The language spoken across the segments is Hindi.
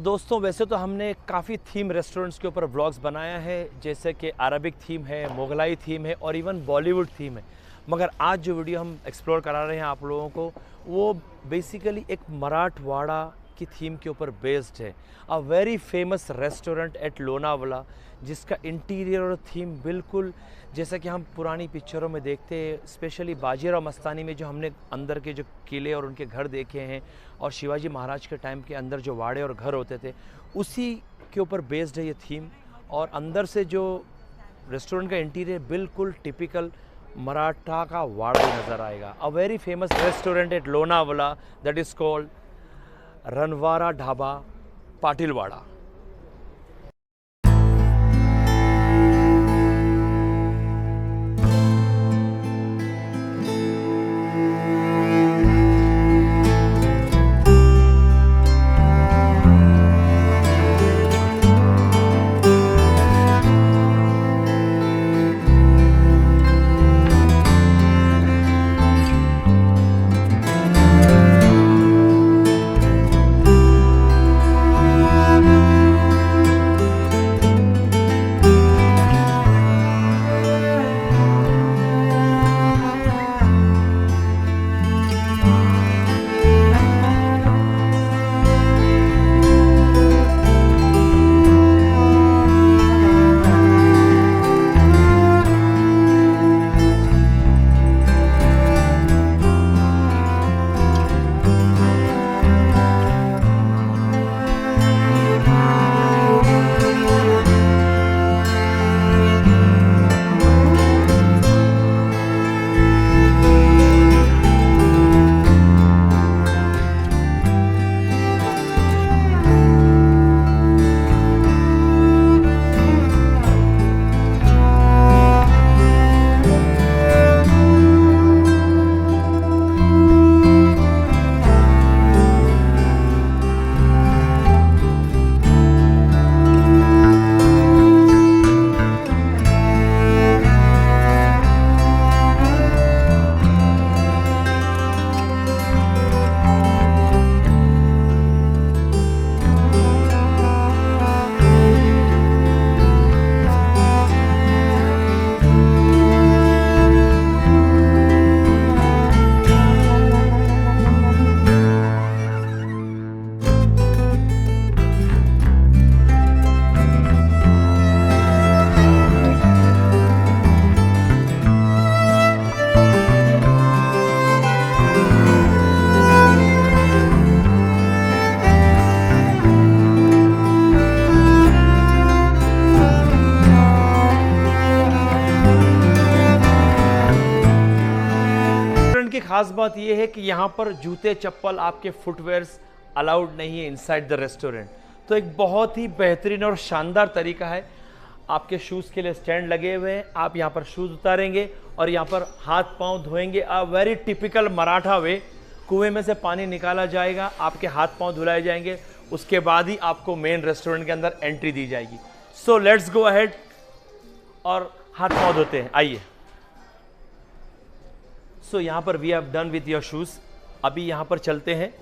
दोस्तों वैसे तो हमने काफ़ी थीम रेस्टोरेंट्स के ऊपर व्लॉग्स बनाया है, जैसे कि अरबिक थीम है, मुगलाई थीम है और इवन बॉलीवुड थीम है। मगर आज जो वीडियो हम एक्सप्लोर करा रहे हैं आप लोगों को, वो बेसिकली एक मराठवाड़ा की थीम के ऊपर बेस्ड है। अ very famous restaurant at Lonavala, जिसका इंटीरियर और थीम बिल्कुल जैसा कि हम पुरानी पिक्चरों में देखते हैं, स्पेशली बाजीराव मस्तानी में जो हमने अंदर के जो किले और उनके घर देखे हैं, और शिवाजी महाराज के टाइम के अंदर जो वाड़े और घर होते थे, उसी के ऊपर बेस्ड है ये थीम। और अंदर से जो रेस्टोरेंट का इंटीरियर बिल्कुल टिपिकल मराठा का वाड़ा ही नज़र आएगा। A very famous restaurant at Lonavala that is called Ranwara dhaba, Patilwada. की खास बात यह है कि यहाँ पर जूते चप्पल आपके फुटवेयर्स अलाउड नहीं है इनसाइड द रेस्टोरेंट। तो एक बहुत ही बेहतरीन और शानदार तरीका है। आपके शूज़ के लिए स्टैंड लगे हुए हैं, आप यहाँ पर शूज़ उतारेंगे और यहाँ पर हाथ पांव धोएंगे। अ वेरी टिपिकल मराठा वे, कुएं में से पानी निकाला जाएगा, आपके हाथ पांव धुलाए जाएंगे, उसके बाद ही आपको मेन रेस्टोरेंट के अंदर एंट्री दी जाएगी। सो लेट्स गो अहेड और हाथ पांव धोते हैं, आइए। सो यहाँ पर we have done with your shoes. अभी यहाँ पर चलते हैं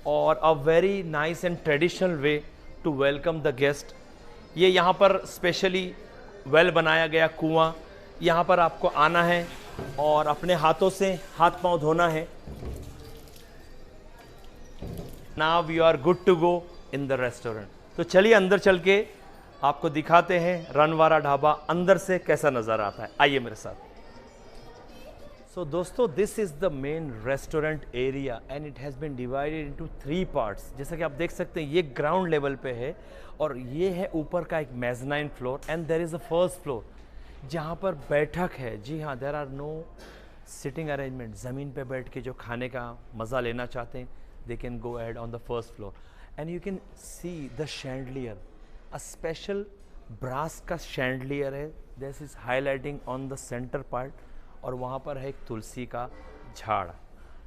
और a very nice and traditional way to welcome the guest. ये यहाँ पर स्पेशली वेल बनाया गया कुआं, यहाँ पर आपको आना है और अपने हाथों से हाथ पांव धोना है। Now you are good to go in the restaurant. तो चलिए अंदर चल के आपको दिखाते हैं रनवारा ढाबा अंदर से कैसा नज़र आता है, आइए मेरे साथ। So दोस्तों, this is the main restaurant area and it has been divided into 3 parts. जैसा कि आप देख सकते हैं, ये ग्राउंड लेवल पे है और ये है ऊपर का एक mezzanine floor and there is a first floor जहाँ पर बैठक है। जी हाँ, there are no sitting arrangement. ज़मीन पे बैठ के जो खाने का मज़ा लेना चाहते हैं, they can go ahead on the first floor and you can see the chandelier. A special brass का शैंडलियर है, this is highlighting on the centre part, और वहाँ पर है एक तुलसी का झाड़।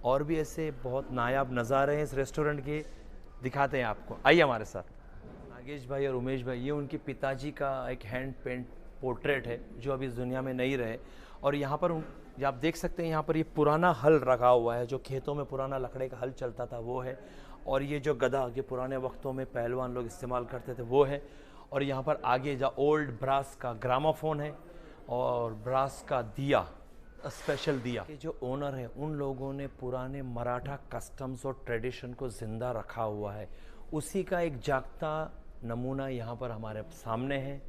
और भी ऐसे बहुत नायाब नज़ारे हैं इस रेस्टोरेंट के, दिखाते हैं आपको, आइए हमारे साथ। नागेश भाई और उमेश भाई, ये उनके पिताजी का एक हैंड पेंट पोर्ट्रेट है जो अभी इस दुनिया में नहीं रहे। और यहाँ पर आप देख सकते हैं, यहाँ पर ये पुराना हल रखा हुआ है, जो खेतों में पुराना लकड़े का हल चलता था वो है। और ये जो गदा ये पुराने वक्तों में पहलवान लोग इस्तेमाल करते थे वो है। और यहाँ पर आगे जो ओल्ड ब्रास का ग्रामाफोन है और ब्रास का दिया, स्पेशल दिया। ये जो ओनर है उन लोगों ने पुराने मराठा कस्टम्स और ट्रेडिशन को ज़िंदा रखा हुआ है, उसी का एक जागता नमूना यहाँ पर हमारे सामने है।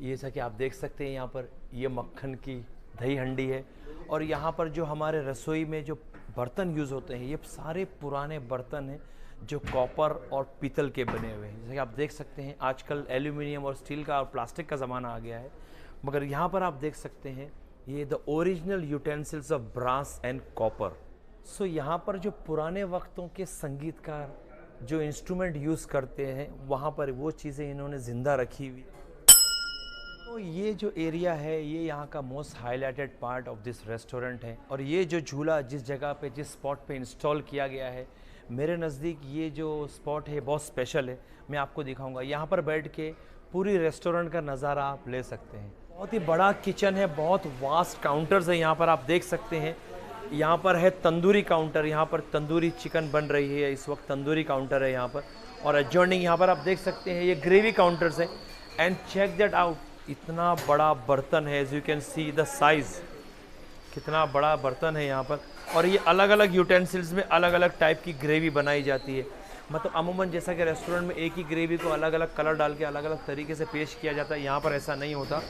ये जैसा कि आप देख सकते हैं यहाँ पर ये मक्खन की दही हंडी है। और यहाँ पर जो हमारे रसोई में जो बर्तन यूज़ होते हैं ये सारे पुराने बर्तन हैं जो कॉपर और पीतल के बने हुए हैं। जैसे कि आप देख सकते हैं आजकल एल्यूमिनियम और स्टील का और प्लास्टिक का ज़माना आ गया है, मगर यहाँ पर आप देख सकते हैं ये the original utensils of brass and copper. So यहाँ पर जो पुराने वक्तों के संगीतकार जो इंस्ट्रूमेंट यूज़ करते हैं वहाँ पर वो चीज़ें इन्होंने ज़िंदा रखी हुई। तो ये जो एरिया है ये यहाँ का most highlighted part of this restaurant है। और ये जो झूला जिस जगह पे जिस स्पॉट पे इंस्टॉल किया गया है, मेरे नज़दीक ये जो स्पॉट है बहुत स्पेशल है। मैं आपको दिखाऊंगा, यहाँ पर बैठ के पूरी रेस्टोरेंट का नज़ारा आप ले सकते हैं। बहुत ही बड़ा किचन है, बहुत वास्ट काउंटर्स है यहाँ पर आप देख सकते हैं। यहाँ पर है तंदूरी काउंटर, यहाँ पर तंदूरी चिकन बन रही है इस वक्त, तंदूरी काउंटर है यहाँ पर। और एडजॉइनिंग यहाँ पर आप देख सकते हैं ये ग्रेवी काउंटर्स है। एंड चेक दैट आउट, इतना बड़ा बर्तन है, as you can see the size, कितना बड़ा बर्तन है यहाँ पर। और ये अलग अलग यूटेंसिल्स में अलग अलग टाइप की ग्रेवी बनाई जाती है। मतलब अमूमन जैसा कि रेस्टोरेंट में एक ही ग्रेवी को अलग अलग कलर डाल के अलग अलग तरीके से पेश किया जाता है, यहाँ पर ऐसा नहीं होता।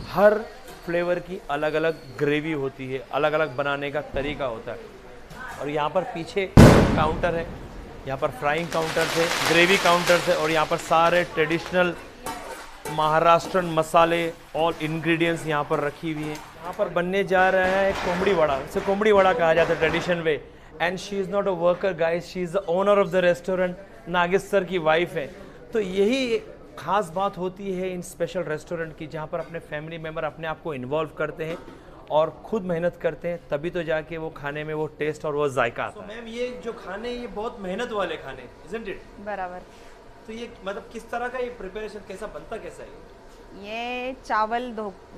हर फ्लेवर की अलग अलग ग्रेवी होती है, अलग अलग बनाने का तरीका होता है। और यहाँ पर पीछे काउंटर है, यहाँ पर फ्राइंग काउंटर है, ग्रेवी काउंटर है। और यहाँ पर सारे ट्रेडिशनल महाराष्ट्रन मसाले और इंग्रेडिएंट्स यहाँ पर रखी हुई हैं। यहाँ पर बनने जा रहा है कोमड़ी वड़ा, इसे कोमड़ी वड़ा कहा जाता है tradition way. And she is not a worker guys, she is the owner of the restaurant, Nagesh sir की वाइफ है। तो यही खास बात होती है इन स्पेशल रेस्टोरेंट की, जहाँ पर अपने फैमिली मेम्बर अपने आप को इन्वॉल्व करते हैं और खुद मेहनत करते हैं, तभी तो जाके वो खाने में वो टेस्ट और वो जायका आता है। मैम ये जो खाने ये बहुत मेहनत वाले खाने, इजंट इट? बराबर। तो ये मतलब किस तरह का ये प्रिपरेशन कैसा बनता कैसा है? ये चावल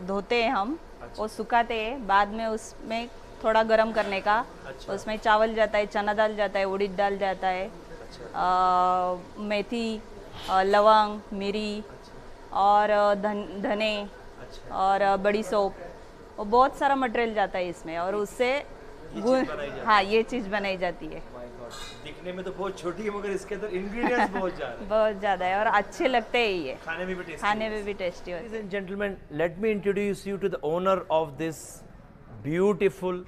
धोते हैं हम, वो सुखाते हैं, बाद में उसमें थोड़ा गरम करने का। अच्छा। उसमें चावल जाता है, चना दाल जाता है, उड़द दाल जाता है, अच्छा। मेथी, लवंग, मिरी और धने अच्छा। और बड़ी सौंफ, और बहुत सारा मटेरियल जाता है इसमें। और उससे हाँ ये चीज़ बनाई जाती है। दिखने में तो बहुत छोटी है मगर इसके अंदर इंग्रेडिएंट्स बहुत ज़्यादा हैं। बहुत ज़्यादा है और अच्छे लगते हैं ये, खाने में भी टेस्टी। खाने में भी टेस्टी होते हैं। Ladies and gentlemen, let me introduce you to the owner of this beautiful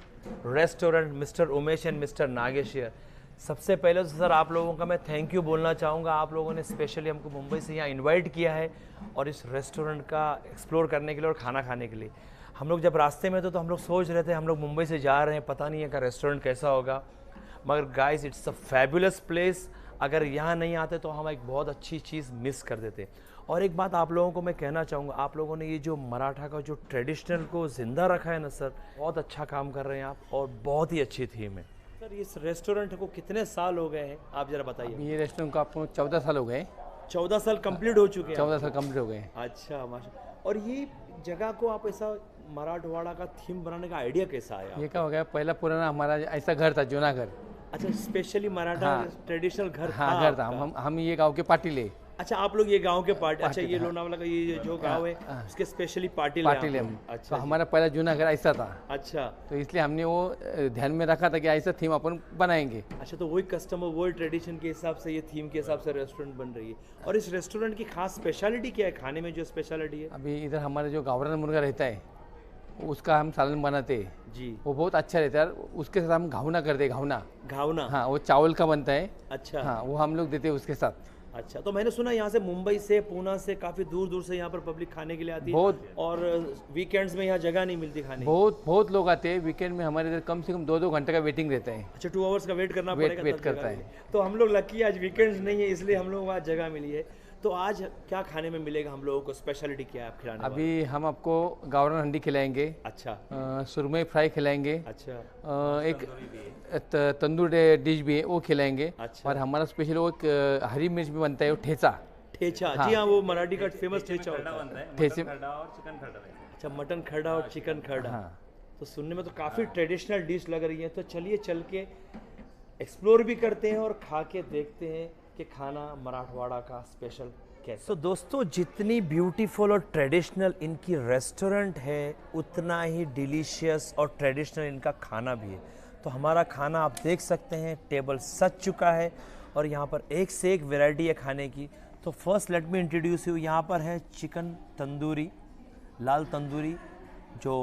restaurant, Mr. Umesh and Mr. Nagesh here. सबसे पहले तो सर आप लोगों का मैं थैंक यू बोलना चाहूँगा। आप लोगों ने स्पेशली हमको मुंबई से यहाँ इनवाइट किया है और इस रेस्टोरेंट का एक्सप्लोर करने के लिए और खाना खाने के लिए। हम लोग जब रास्ते में तो हम लोग सोच रहे थे हम लोग मुंबई से जा रहे हैं, पता नहीं है का रेस्टोरेंट कैसा होगा, मगर guys it's a fabulous place. अगर यहाँ नहीं आते तो हम एक बहुत अच्छी चीज़ मिस कर देते। और एक बात आप लोगों को मैं कहना चाहूँगा, आप लोगों ने ये जो मराठा का जो ट्रेडिशनल को ज़िंदा रखा है ना सर, बहुत अच्छा काम कर रहे हैं आप और बहुत ही अच्छी थीम है। सर इस रेस्टोरेंट को कितने साल हो गए हैं आप ज़रा बताइए। ये रेस्टोरेंट को आपको 14 साल हो गए। 14 साल कंप्लीट हो चुके हैं? 14 साल कंप्लीट हो गए। अच्छा माशा। और ये जगह को आप ऐसा मराठवाड़ा का थीम बनाने का आइडिया कैसा आया? ये क्या हो गया, पहला पुराना हमारा ऐसा घर था, जूना घर। अच्छा, स्पेशली मराठा ट्रेडिशनल घर था? हाँ घर था। हम ये गांव के पाटिल है। अच्छा, आप लोग ये गांव के पार्टी। अच्छा, ये लोनावाला का ये जो गांव है उसके स्पेशली पाटिल है। अच्छा, तो हमारा पहला जूना घर ऐसा था। अच्छा, तो इसलिए हमने वो ध्यान में रखा था कि ऐसा थीम अपन बनाएंगे। अच्छा, तो वही कस्टमर वही ट्रेडिशन के हिसाब से ये थीम के हिसाब से रेस्टोरेंट बन रही है। और इस रेस्टोरेंट की खास स्पेशलिटी क्या है खाने में, जो स्पेशलिटी है? अभी इधर हमारे जो गावरान मुर्गा रहता है उसका हम सालन बनाते हैं जी, वो बहुत अच्छा रहता है। उसके साथ हम घावना करते हैं। घावना, हाँ, वो चावल का बनता है। अच्छा, हाँ, वो हम लोग देते हैं उसके साथ। अच्छा, तो मैंने सुना यहाँ से मुंबई से पूना से काफ़ी दूर दूर से यहाँ पर पब्लिक खाने के लिए आती है बहुत। और वीकेंड्स में यहाँ जगह नहीं मिलती खाने की। बहुत लोग आते हैं वीकेंड में। हमारे इधर कम से कम 2-2 घंटे का वेटिंग रहता है। अच्छा, 2 आवर्स का वेट करना पड़ेगा? वेट करता है। तो हम लोग लकी आज वीकेंड्स नहीं है इसलिए हम लोग आज जगह मिली है। तो आज क्या खाने में मिलेगा हम लोगों को, स्पेशलिटी क्या है आप खिलाने वाले? अभी हम आपको गावरान हंडी खिलाएंगे। अच्छा, सुरमई फ्राई खिलाएंगे। अच्छा, एक तंदूर डिश भी है वो खिलाएंगे। अच्छा, और हमारा स्पेशल वो एक हरी मिर्च भी बनता है, वो ठेचा। हाँ। जी हाँ, वो मराठी का फेमस ठेचा होता है। ठेचे। अच्छा, मटन खरड़ा और चिकन खरड़ा। हाँ। तो सुनने में तो काफ़ी ट्रेडिशनल डिश लग रही है। तो चलिए चल के एक्सप्लोर भी करते हैं और खा के देखते हैं कि खाना मराठवाड़ा का स्पेशल कैसा। तो दोस्तों, जितनी ब्यूटीफुल और ट्रेडिशनल इनकी रेस्टोरेंट है, उतना ही डिलीशियस और ट्रेडिशनल इनका खाना भी है। तो हमारा खाना आप देख सकते हैं, टेबल सज चुका है और यहाँ पर एक से एक वैरायटी है खाने की। तो first let me introduce you, यहाँ पर है चिकन तंदूरी, लाल तंदूरी जो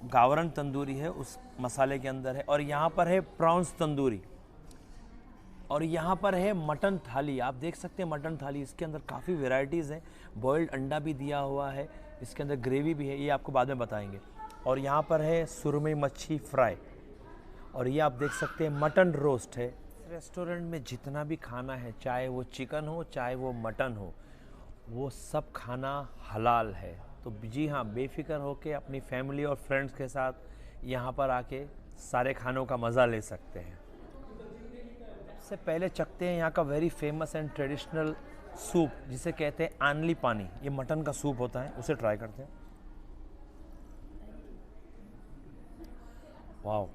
गावरन तंदूरी है उस मसाले के अंदर है, और यहाँ पर है प्रॉन्स तंदूरी, और यहाँ पर है मटन थाली। आप देख सकते हैं मटन थाली, इसके अंदर काफ़ी वेराइटीज़ हैं। बॉइल्ड अंडा भी दिया हुआ है, इसके अंदर ग्रेवी भी है, ये आपको बाद में बताएंगे। और यहाँ पर है सुरमई मच्छी फ्राई, और ये आप देख सकते हैं मटन रोस्ट है। रेस्टोरेंट में जितना भी खाना है, चाहे वो चिकन हो चाहे वो मटन हो, वो सब खाना हलाल है। तो जी हाँ, बेफिक्र होके अपनी फैमिली और फ्रेंड्स के साथ यहाँ पर आके सारे खानों का मज़ा ले सकते हैं। सबसे पहले चखते हैं यहाँ का very famous and traditional soup, जिसे कहते हैं आनली पानी। ये मटन का सूप होता है, उसे ट्राई करते हैं। वाह,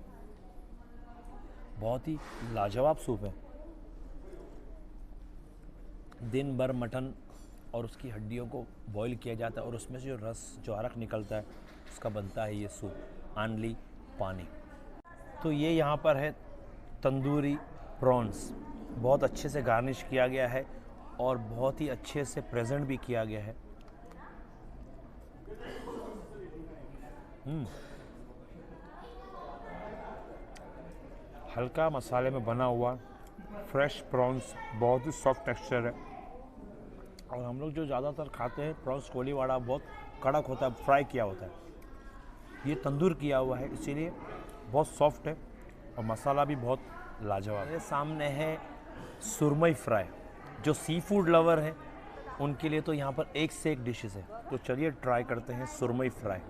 बहुत ही लाजवाब सूप है। दिन भर मटन और उसकी हड्डियों को बॉईल किया जाता है और उसमें से जो रस, जो अरक निकलता है, उसका बनता है ये सूप आनली पानी। तो ये यहाँ पर है तंदूरी प्रॉन्स, बहुत अच्छे से गार्निश किया गया है और बहुत ही अच्छे से प्रेजेंट भी किया गया है। हल्का मसाले में बना हुआ फ्रेश प्रॉन्स, बहुत ही सॉफ्ट टेक्सचर है। और हम लोग जो ज़्यादातर खाते हैं प्रॉन्स कोलीवाड़ा, बहुत कड़क होता है, फ्राई किया होता है। ये तंदूर किया हुआ है, इसीलिए बहुत सॉफ्ट है और मसाला भी बहुत लाजवाब। मेरे सामने है सुरमई फ्राई। जो सी फूड लवर हैं उनके लिए तो यहाँ पर एक से एक डिशेस है। तो चलिए ट्राई करते हैं सुरमई फ्राई।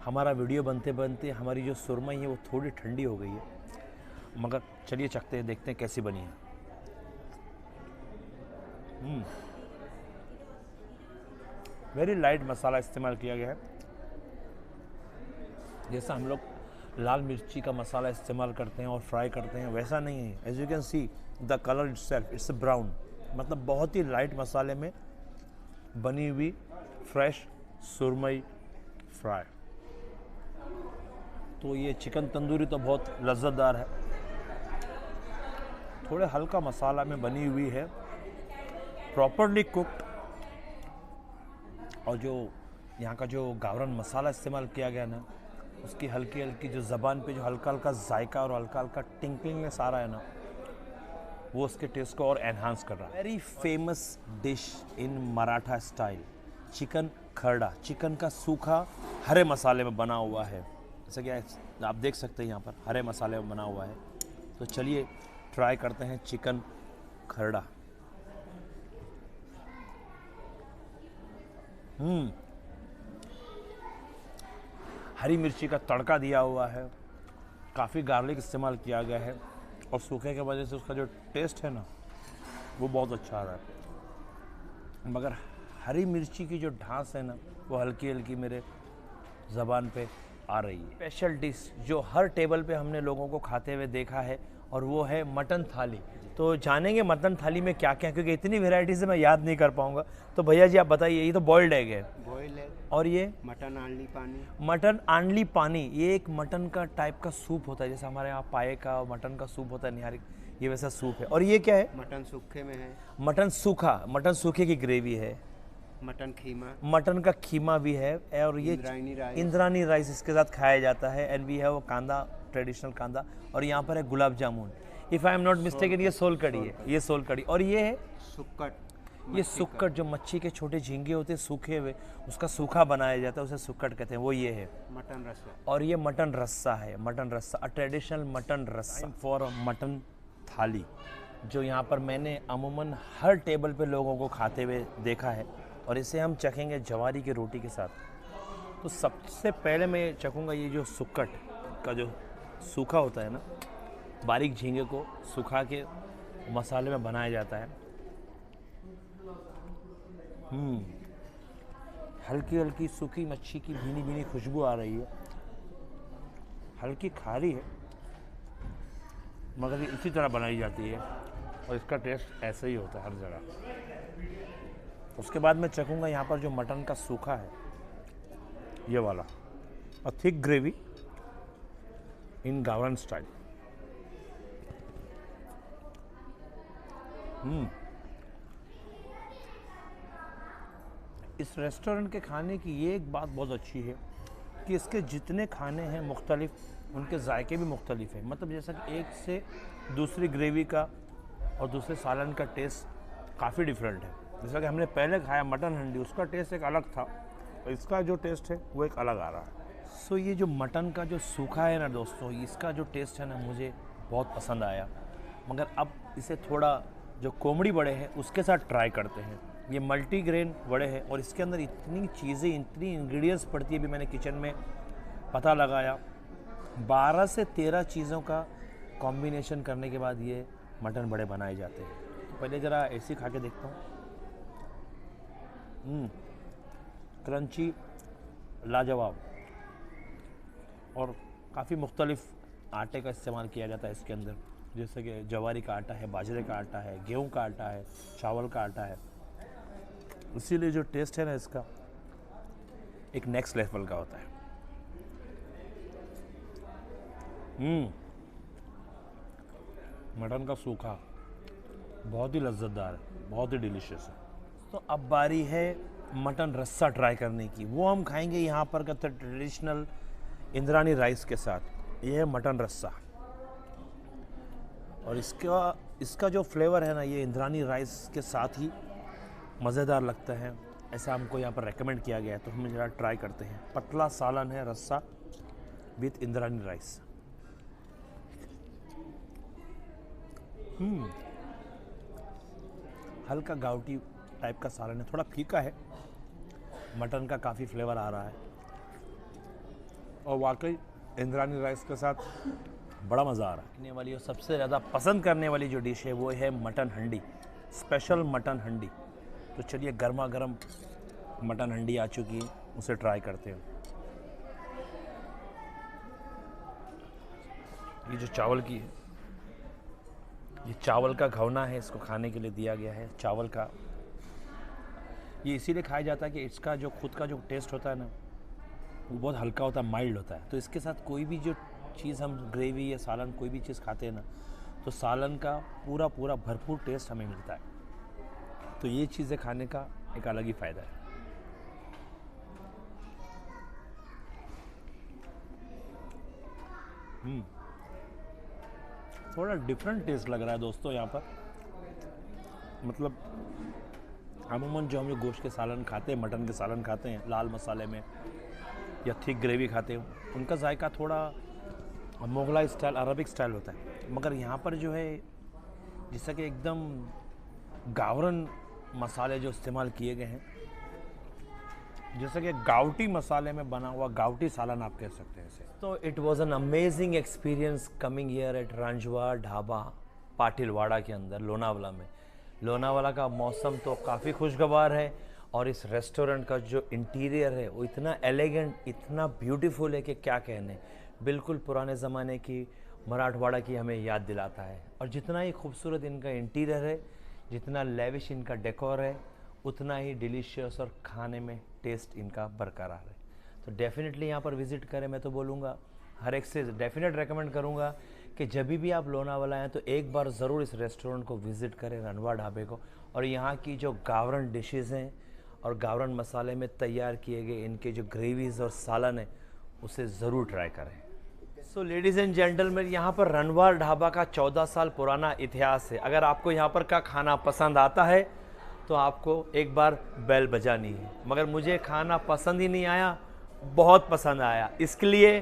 हमारा वीडियो बनते बनते हमारी जो सुरमई है वो थोड़ी ठंडी हो गई है, मगर चलिए चखते हैं, देखते हैं कैसी बनी है। वेरी लाइट मसाला इस्तेमाल किया गया है, जैसा हम लोग लाल मिर्ची का मसाला इस्तेमाल करते हैं और फ्राई करते हैं, वैसा नहीं है। As you can see the colour itself, it's brown, मतलब बहुत ही लाइट मसाले में बनी हुई फ्रेश सुरमई फ्राई। तो ये चिकन तंदूरी तो बहुत लज्जतदार है, थोड़े हल्का मसाला में बनी हुई है, प्रॉपरली कुक्ड। और जो यहाँ का जो गावरन मसाला इस्तेमाल किया गया ना, उसकी हल्की हल्की जो ज़बान पे जो हल्का हल्का जायका और हल्का हल्का टिंकलिंगनेस आ रहा है ना, वो उसके टेस्ट को और एनहांस कर रहा है। Very famous dish in Maratha style, chicken kharda. Chicken का सूखा हरे मसाले में बना हुआ है, जैसा कि आप देख सकते हैं यहाँ पर हरे मसाले में बना हुआ है। तो चलिए ट्राई करते हैं चिकन खरड़ा। हरी मिर्ची का तड़का दिया हुआ है, काफ़ी गार्लिक इस्तेमाल किया गया है और सूखे की वजह से उसका जो टेस्ट है ना वो बहुत अच्छा आ रहा है। मगर हरी मिर्ची की जो ढास है ना, वो हल्की हल्की मेरे ज़बान पे आ रही है। स्पेशल डिश जो हर टेबल पे हमने लोगों को खाते हुए देखा है, और वो है मटन थाली। तो जानेंगे मटन थाली में क्या क्या, क्योंकि इतनी वेराइटीज़ मैं याद नहीं कर पाऊंगा। तो भैया जी आप बताइए, ये तो बॉइल्ड एग है, बॉयल एग, और ये मटन आंडली पानी। मटन आंडली पानी, ये एक मटन का टाइप का सूप होता है, जैसे हमारे यहाँ पाए का मटन का सूप होता है निहारी, ये वैसा सूप है। और ये क्या है? मटन सूखे में है। मटन सूखा, मटन सूखे की ग्रेवी है। मटन खीमा, मटन का खीमा भी है। और ये इंद्रानी राइस इसके साथ खाया जाता है। And we have kanda, traditional kanda. और यहाँ पर है gulab jamun. If I am not mistaken ये सोल कड़ी है, ये सोल कड़ी। और ये है सुक्कट। ये सुक्कट, जो मच्छी के छोटे झींगे होते हैं सूखे हुए, उसका सूखा बनाया जाता है, उसे सुक्कट कहते हैं, वो ये है। मटन रस्सा। और ये मटन रस्सा है, मटन रस्सा, अ ट्रेडिशनल मटन रस्सा फॉर मटन थाली, जो यहाँ पर मैंने अमूमन हर टेबल पे लोगों को खाते हुए देखा है। और इसे हम चखेंगे जवारी की रोटी के साथ। तो सबसे पहले मैं चखूँगा ये जो सुक्कट का जो सूखा होता है ना, बारीक झींगे को सुखा के मसाले में बनाया जाता है। हल्की हल्की सूखी मच्छी की भीनी भीनी खुशबू आ रही है, हल्की खारी है, मगर ये इसी तरह बनाई जाती है और इसका टेस्ट ऐसे ही होता है हर जगह। उसके बाद मैं चखूँगा यहाँ पर जो मटन का सूखा है, ये वाला, और थिक ग्रेवी इन गावरन स्टाइल। इस रेस्टोरेंट के खाने की ये एक बात बहुत अच्छी है कि इसके जितने खाने हैं मुख्तलिफ, उनके जायके भी मुख्तलिफ हैं। मतलब जैसा कि एक से दूसरी ग्रेवी का और दूसरे सालन का टेस्ट काफ़ी डिफरेंट है। जैसा कि हमने पहले खाया मटन हंडी, उसका टेस्ट एक अलग था, और इसका जो टेस्ट है वो एक अलग आ रहा है। सो ये जो मटन का जो सूखा है ना दोस्तों, इसका जो टेस्ट है ना मुझे बहुत पसंद आया। मगर अब इसे थोड़ा जो कोमड़ी बड़े हैं उसके साथ ट्राई करते हैं। ये मल्टीग्रेन वड़े हैं और इसके अंदर इतनी चीज़ें, इतनी इंग्रेडिएंट्स पड़ती है, भी मैंने किचन में पता लगाया। 12 से 13 चीज़ों का कॉम्बिनेशन करने के बाद ये मटन बड़े बनाए जाते हैं। तो पहले ज़रा ऐसे खा के देखता हूँ। क्रंची, लाजवाब, और काफ़ी मुख्तलिफ आटे का इस्तेमाल किया जाता है इसके अंदर, जैसे कि जवारी का आटा है, बाजरे का आटा है, गेहूं का आटा है, चावल का आटा है। इसीलिए जो टेस्ट है ना इसका एक नेक्स्ट लेवल का होता है। मटन का सूखा बहुत ही लज्जतदार है, बहुत ही डिलीशियस है। तो अब बारी है मटन रस्सा ट्राई करने की। वो हम खाएंगे यहाँ पर का ट्रेडिशनल इंद्रानी राइस के साथ। ये है मटन रस्सा, और इसका जो फ्लेवर है ना, ये इंद्रानी राइस के साथ ही मज़ेदार लगता है, ऐसा हमको यहाँ पर रेकमेंड किया गया है। तो हम ज़रा ट्राई करते हैं। पतला सालन है रस्सा विथ इंद्रानी राइस। हल्का गावटी टाइप का सालन है, थोड़ा फीका है, मटन का काफ़ी फ्लेवर आ रहा है, और वाकई इंद्रानी राइस के साथ बड़ा मज़ा आ रहा है। खाने वाली और सबसे ज़्यादा पसंद करने वाली जो डिश है वो है मटन हंडी, स्पेशल मटन हंडी। तो चलिए गर्मा गर्म मटन हंडी आ चुकी है, उसे ट्राई करते हैं। ये जो चावल की है, ये चावल का घवना है, इसको खाने के लिए दिया गया है। चावल का ये इसीलिए खाया जाता है कि इसका जो खुद का जो टेस्ट होता है ना, वो बहुत हल्का होता है, माइल्ड होता है। तो इसके साथ कोई भी जो चीज़ हम ग्रेवी या सालन कोई भी चीज़ खाते हैं ना, तो सालन का पूरा भरपूर टेस्ट हमें मिलता है। तो ये चीज़ें खाने का एक अलग ही फ़ायदा है। थोड़ा डिफरेंट टेस्ट लग रहा है दोस्तों यहाँ पर। मतलब अमूमन जो हम लोग गोश्त के सालन खाते हैं, मटन के सालन खाते हैं लाल मसाले में या थिक ग्रेवी खाते हैं, उनका जायका थोड़ा मुगलाई स्टाइल, अरबिक स्टाइल होता है। मगर यहाँ पर जो है जैसा कि एकदम गावरन मसाले जो इस्तेमाल किए गए हैं, जैसे कि गावटी मसाले में बना हुआ गावटी सालन आप कह सकते हैं इसे। तो it was an amazing experience coming here at Ranjwa dhaba Patilwada के अंदर लोनावाला में। लोनावाला का मौसम तो काफ़ी खुशगवार है, और इस रेस्टोरेंट का जो इंटीरियर है वो इतना एलिगेंट, इतना ब्यूटीफुल है कि क्या कहने। बिल्कुल पुराने ज़माने की मराठवाड़ा की हमें याद दिलाता है। और जितना ही खूबसूरत इनका इंटीरियर है, जितना लेविश इनका डेकोर है, उतना ही डिलीशियस और खाने में टेस्ट इनका बरकरार है। तो डेफिनेटली यहाँ पर विज़िट करें। मैं तो बोलूँगा, हर एक से डेफिनेट रेकमेंड करूँगा कि जब भी आप लोनावाला हैं तो एक बार ज़रूर इस रेस्टोरेंट को विज़िट करें, रनवा ढाबे को। और यहाँ की जो गावरन डिशेज़ हैं और गावरन मसाले में तैयार किए गए इनके जो ग्रेवीज़ और सालन है, उसे ज़रूर ट्राई करें। सो लेडीज़ एंड जेंटलमैन, यहाँ पर रनवा ढाबा का 14 साल पुराना इतिहास है। अगर आपको यहाँ पर का खाना पसंद आता है तो आपको एक बार बेल बजानी है। मगर मुझे खाना पसंद ही नहीं आया, बहुत पसंद आया। इसके लिए